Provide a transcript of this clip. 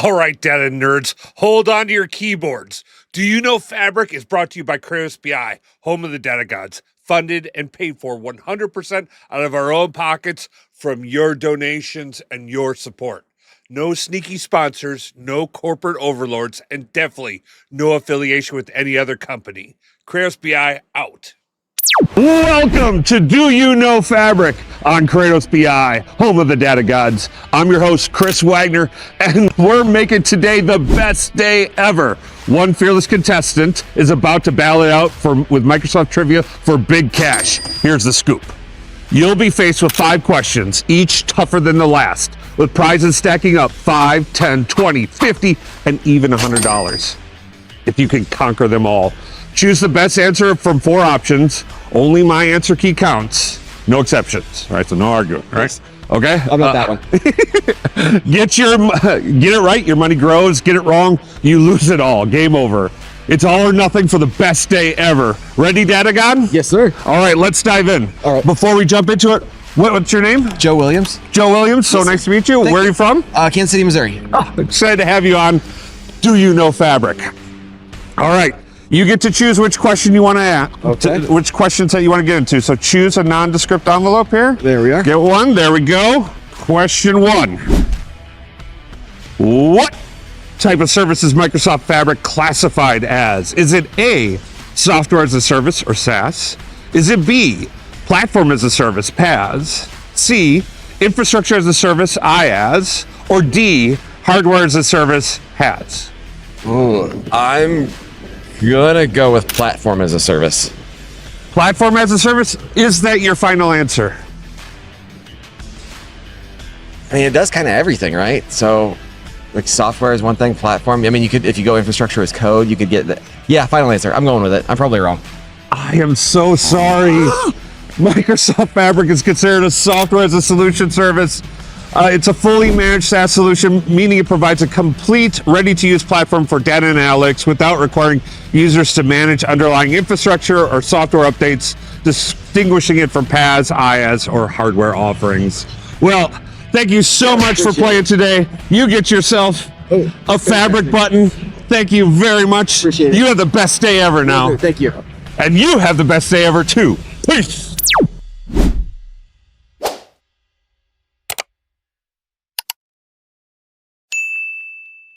All right, data nerds, hold on to your keyboards. Do you know Fabric is brought to you by KratosBI, home of the data gods, funded and paid for 100% out of our own pockets from your donations and your support. No sneaky sponsors, no corporate overlords, and definitely no affiliation with any other company. KratosBI out. Welcome to Do You Know Fabric on KratosBI, home of the data gods. I'm your host, Chris Wagner, and we're making today the best day ever. One fearless contestant is about to battle it out with Microsoft Trivia for big cash. Here's the scoop. You'll be faced with 5 questions, each tougher than the last, with prizes stacking up $5, $10, $20, $50, and even $100. If you can conquer them all. Choose the best answer from 4 options. Only my answer key counts. No exceptions. All right, so no arguing. All right. Okay. How about that one? Get it right, your money grows. Get it wrong, you lose it all. Game over. It's all or nothing for the best day ever. Ready, Data God? Yes, sir. All right, let's dive in. All right. Before we jump into it, what's your name? Joe Williams. Joe Williams. So nice to meet you. Where are you from? Kansas City, Missouri. Oh, excited to have you on. Do you know Fabric? All right. You get to choose which question you want to ask. Okay. Which questions that you want to get into. So choose a nondescript envelope here. There we are. Get one. There we go. Question 1. What type of service is Microsoft Fabric classified as? Is it A, software as a service or SaaS? Is it B, platform as a service, PaaS? C, infrastructure as a service, IaaS? Or D, hardware as a service, HaaS? I'm gonna go with platform as a service. Platform as a service? Is that your final answer? I mean, it does kind of everything, right? So, like, software is one thing, platform. I mean, you could, if you go infrastructure as code, you could get that. Yeah, final answer. I'm going with it. I'm probably wrong. I am so sorry. Microsoft Fabric is considered a software as a solution service. It's a fully managed SaaS solution, meaning it provides a complete, ready-to-use platform for data and analytics without requiring users to manage underlying infrastructure or software updates, distinguishing it from PaaS, IaaS, or hardware offerings. Well, thank you so much for playing today. You get yourself a Fabric button. Thank you very much. Appreciate it. You have the best day ever now. Thank you. And you have the best day ever, too. Peace.